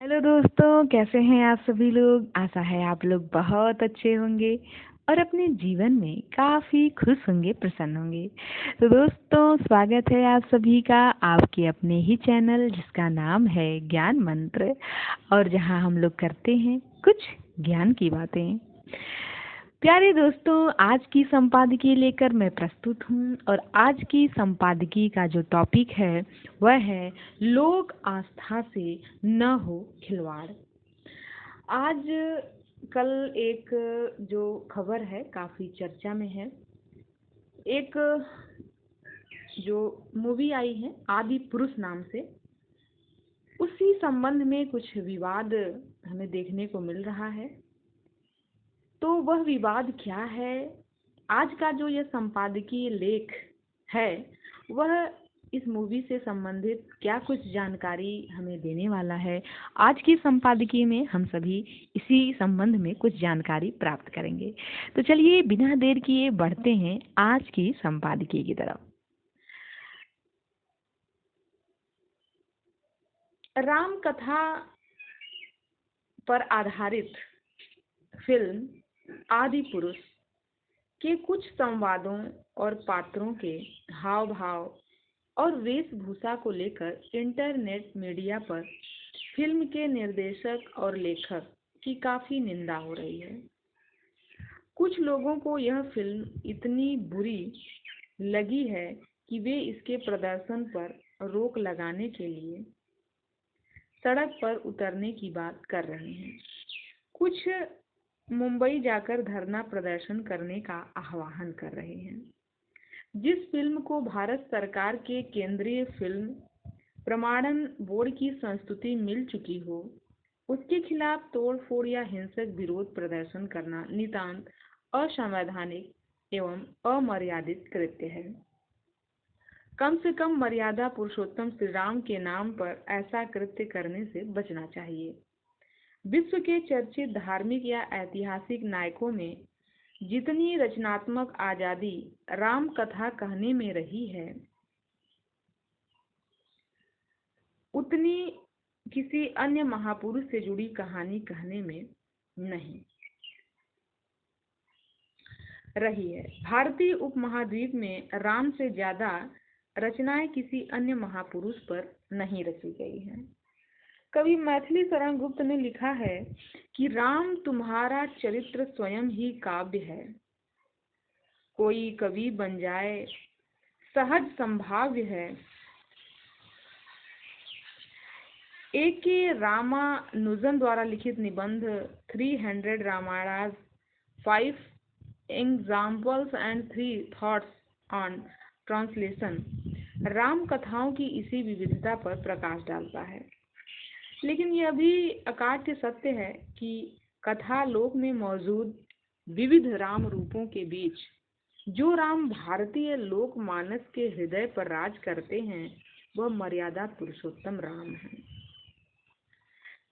Hello दोस्तों, कैसे हैं आप सभी लोग। आशा है आप लोग बहुत अच्छे होंगे और अपने जीवन में काफ़ी खुश होंगे, प्रसन्न होंगे। तो दोस्तों, स्वागत है आप सभी का आपके अपने ही चैनल जिसका नाम है ज्ञान मंत्र, और जहां हम लोग करते हैं कुछ ज्ञान की बातें। प्यारे दोस्तों, आज की संपादकीय लेकर मैं प्रस्तुत हूँ, और आज की संपादकीय का जो टॉपिक है वह है लोक आस्था से न हो खिलवाड़। आज कल एक जो खबर है काफ़ी चर्चा में है। एक जो मूवी आई है आदि पुरुष नाम से, उसी संबंध में कुछ विवाद हमें देखने को मिल रहा है। तो वह विवाद क्या है, आज का जो यह संपादकीय लेख है वह इस मूवी से संबंधित क्या कुछ जानकारी हमें देने वाला है। आज की संपादकीय में हम सभी इसी संबंध में कुछ जानकारी प्राप्त करेंगे। तो चलिए बिना देर किए बढ़ते हैं आज की संपादकीय की तरफ। राम कथा पर आधारित फिल्म आदि पुरुष के कुछ संवादों और पात्रों के हाव भाव और वेशभूषा को लेकर इंटरनेट मीडिया पर फिल्म के निर्देशक और लेखक की काफ़ी निंदा हो रही है। कुछ लोगों को यह फिल्म इतनी बुरी लगी है कि वे इसके प्रदर्शन पर रोक लगाने के लिए सड़क पर उतरने की बात कर रहे हैं। कुछ मुंबई जाकर धरना प्रदर्शन करने का आह्वान कर रहे हैं। जिस फिल्म को भारत सरकार के केंद्रीय फिल्म प्रमाणन बोर्ड की संस्तुति मिल चुकी हो, उसके खिलाफ तोड़फोड़ या हिंसक विरोध प्रदर्शन करना नितांत असंवैधानिक एवं अमर्यादित कृत्य है। कम से कम मर्यादा पुरुषोत्तम श्री राम के नाम पर ऐसा कृत्य करने से बचना चाहिए। विश्व के चर्चित धार्मिक या ऐतिहासिक नायकों में जितनी रचनात्मक आजादी राम कथा कहने में रही है, उतनी किसी अन्य महापुरुष से जुड़ी कहानी कहने में नहीं रही है। भारतीय उपमहाद्वीप में राम से ज्यादा रचनाएं किसी अन्य महापुरुष पर नहीं रची गई हैं। कवि मैथिली शरण गुप्त ने लिखा है कि राम तुम्हारा चरित्र स्वयं ही काव्य है, कोई कवि बन जाए सहज संभाव्य है। एक के रामानुजन द्वारा लिखित निबंध 300 रामायणास 5 examples and 3 thoughts on translation Ram कथाओं की इसी विविधता पर प्रकाश डालता है। लेकिन यह भी अकाट्य सत्य है कि कथा लोक में मौजूद विविध राम रूपों के बीच जो राम भारतीय लोक मानस के हृदय पर राज करते हैं वह मर्यादा पुरुषोत्तम राम है।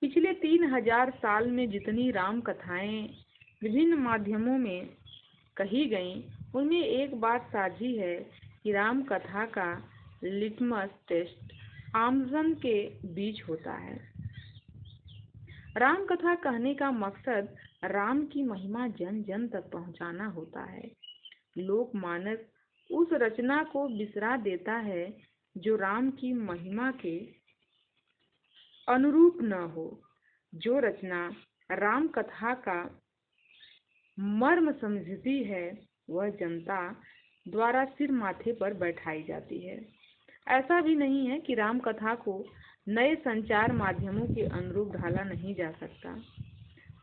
पिछले 3000 साल में जितनी राम कथाएं विभिन्न माध्यमों में कही गईं, उनमें एक बात साझी है कि राम कथा का लिटमस टेस्ट आमजन के बीच होता है। राम कथा कहने का मकसद राम की महिमा जन जन तक पहुंचाना होता है। लोकमानस उस रचना को बिसरा देता है जो राम की महिमा के अनुरूप न हो। जो रचना राम कथा का मर्म समझती है वह जनता द्वारा सिर माथे पर बैठाई जाती है। ऐसा भी नहीं है कि राम कथा को नए संचार माध्यमों के अनुरूप ढाला नहीं जा सकता।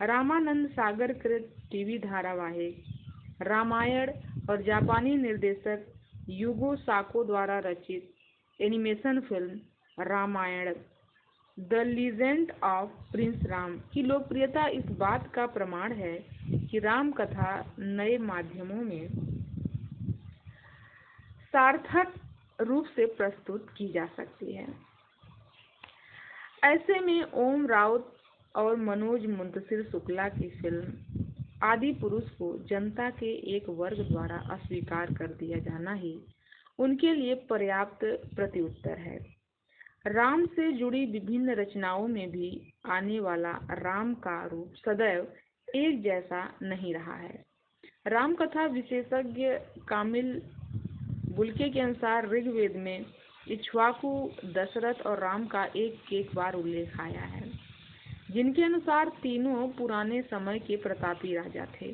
रामानंद सागर कृत टीवी धारावाहिक रामायण और जापानी निर्देशक युगो साको द्वारा रचित animation film Ramayana the legend of prince Ram की लोकप्रियता इस बात का प्रमाण है कि राम कथा नए माध्यमों में सार्थक रूप से प्रस्तुत की जा सकती है। ऐसे में ओम राउत और मनोज मुंतशिर शुक्ला की फिल्म आदि पुरुष को जनता के एक वर्ग द्वारा अस्वीकार कर दिया जाना ही उनके लिए पर्याप्त प्रत्युत्तर है। राम से जुड़ी विभिन्न रचनाओं में भी आने वाला राम का रूप सदैव एक जैसा नहीं रहा है। राम कथा विशेषज्ञ कामिल बुल्के के अनुसार ऋग्वेद में इक्ष्वाकु, दशरथ और राम का एक एक बार उल्लेख आया है, जिनके अनुसार तीनों पुराने समय के प्रतापी राजा थे।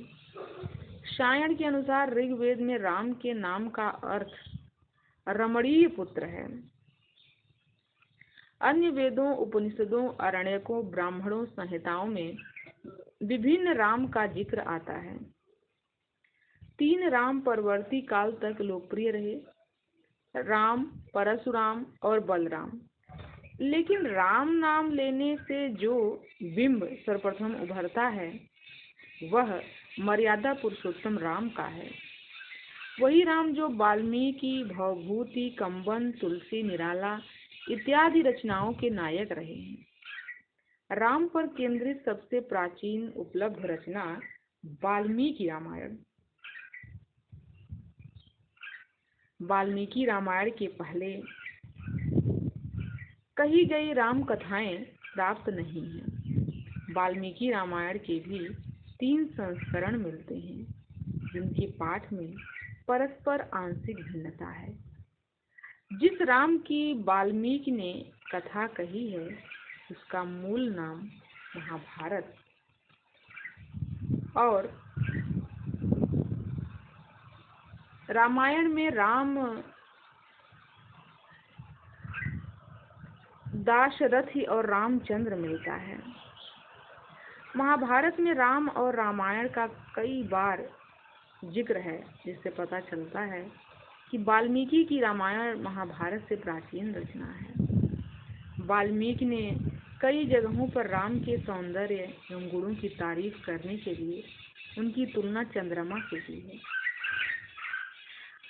शायण के अनुसार ऋग्वेद में राम के नाम का अर्थ रमणीय पुत्र है। अन्य वेदों, उपनिषदों, अरण्यकों, ब्राह्मणों, संहिताओं में विभिन्न राम का जिक्र आता है। 3 राम परवर्ती काल तक लोकप्रिय रहे, राम, परशुराम और बलराम। लेकिन राम नाम लेने से जो बिंब सर्वप्रथम उभरता है वह मर्यादा पुरुषोत्तम राम का है। वही राम जो वाल्मीकि, भवभूति, कंबन, तुलसी, निराला इत्यादि रचनाओं के नायक रहे हैं। राम पर केंद्रित सबसे प्राचीन उपलब्ध रचना वाल्मीकि रामायण। वाल्मीकि रामायण के पहले कही गई राम कथाएं प्राप्त नहीं हैं। वाल्मीकि रामायण के भी 3 संस्करण मिलते हैं, जिनके पाठ में परस्पर आंशिक भिन्नता है। जिस राम की वाल्मीकि ने कथा कही है उसका मूल नाम महाभारत और रामायण में राम दाशरथी और रामचंद्र मिलता है। महाभारत में राम और रामायण का कई बार जिक्र है, जिससे पता चलता है कि वाल्मीकि की रामायण महाभारत से प्राचीन रचना है। वाल्मीकि ने कई जगहों पर राम के सौंदर्य एवं गुणों की तारीफ करने के लिए उनकी तुलना चंद्रमा से की है।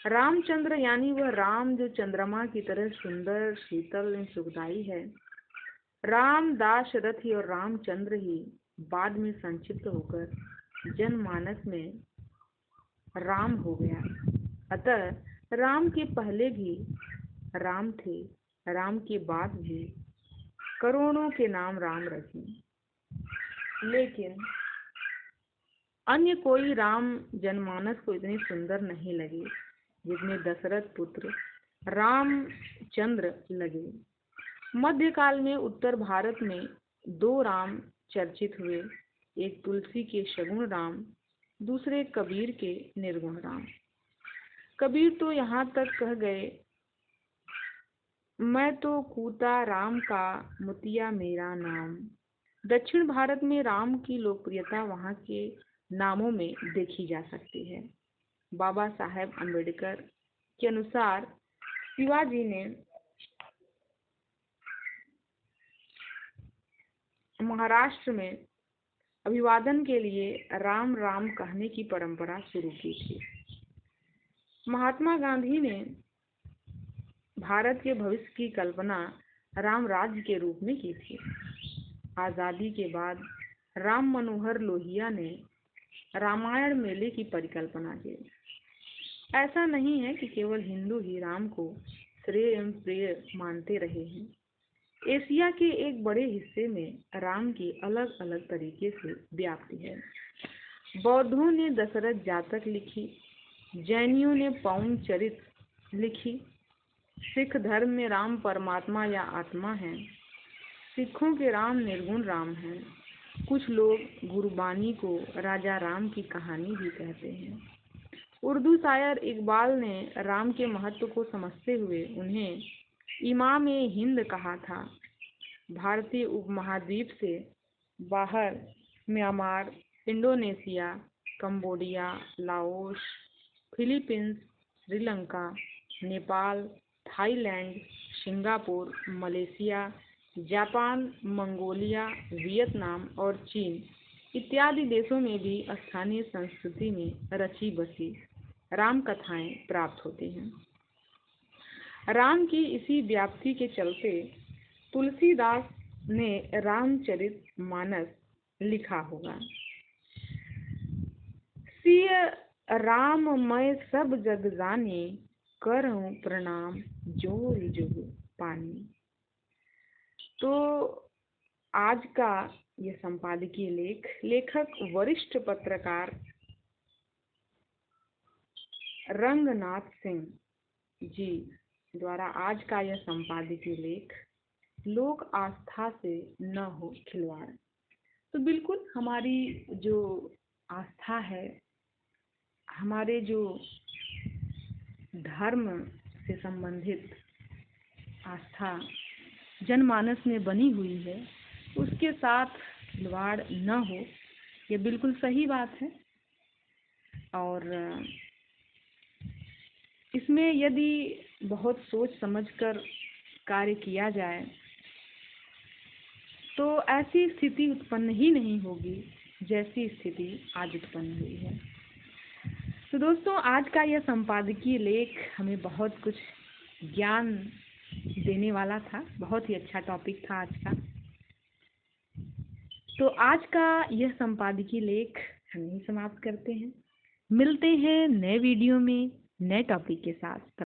रामचंद्र यानी वह राम जो चंद्रमा की तरह सुंदर, शीतल एवं सुखदायी है। राम दाशरथी और रामचंद्र ही बाद में संक्षिप्त होकर जनमानस में राम हो गया। अतः राम के पहले भी राम थे, राम के बाद भी करोड़ों के नाम राम रखे, लेकिन अन्य कोई राम जनमानस को इतने सुंदर नहीं लगे जितने दशरथ पुत्र रामचंद्र लगे। मध्यकाल में उत्तर भारत में 2 राम चर्चित हुए, एक तुलसी के सगुण राम, दूसरे कबीर के निर्गुण राम। कबीर तो यहाँ तक कह गए, मैं तो कूता राम का मुतिया मेरा नाम। दक्षिण भारत में राम की लोकप्रियता वहाँ के नामों में देखी जा सकती है। बाबा साहेब अम्बेडकर के अनुसार शिवाजी ने महाराष्ट्र में अभिवादन के लिए राम राम कहने की परंपरा शुरू की थी। महात्मा गांधी ने भारत के भविष्य की कल्पना राम राज्य के रूप में की थी। आज़ादी के बाद राम मनोहर लोहिया ने रामायण मेले की परिकल्पना की। ऐसा नहीं है कि केवल हिंदू ही राम को श्रेय एवं प्रिय मानते रहे हैं। एशिया के एक बड़े हिस्से में राम की अलग अलग तरीके से व्याप्ति है। बौद्धों ने दशरथ जातक लिखी, जैनियों ने पौन चरित लिखी, सिख धर्म में राम परमात्मा या आत्मा है, सिखों के राम निर्गुण राम हैं। कुछ लोग गुरबानी को राजा राम की कहानी भी कहते हैं। उर्दू शायर इकबाल ने राम के महत्व को समझते हुए उन्हें इमाम ए हिंद कहा था। भारतीय उपमहाद्वीप से बाहर Myanmar, Indonesia, Cambodia, Laos, Philippines, Sri Lanka, Nepal, Thailand, Singapore, Malaysia, Japan, Mongolia, Vietnam और चीन इत्यादि देशों में भी स्थानीय संस्कृति में रची बसी राम कथाएं प्राप्त होती हैं। राम की इसी व्याप्ति के चलते तुलसीदास ने रामचरित मानस लिखा होगा। सिय राम मैं सब जग जानी, करऊं प्रणाम जोरि जुग पानी। तो आज का यह संपादकीय लेखक वरिष्ठ पत्रकार रंगनाथ सिंह जी द्वारा आज का यह संपादकीय लेख लोक आस्था से न हो खिलवाड़। तो बिल्कुल हमारी जो आस्था है, हमारे जो धर्म से संबंधित आस्था जनमानस में बनी हुई है, उसके साथ खिलवाड़ न हो, ये बिल्कुल सही बात है। और इसमें यदि बहुत सोच समझकर कार्य किया जाए तो ऐसी स्थिति उत्पन्न ही नहीं होगी जैसी स्थिति आज उत्पन्न हुई है। तो दोस्तों, आज का यह संपादकीय लेख हमें बहुत कुछ ज्ञान देने वाला था। बहुत ही अच्छा टॉपिक था आज का। तो आज का यह संपादकीय लेख हम यहीं समाप्त करते हैं। मिलते हैं नए वीडियो में नए टॉपिक के साथ।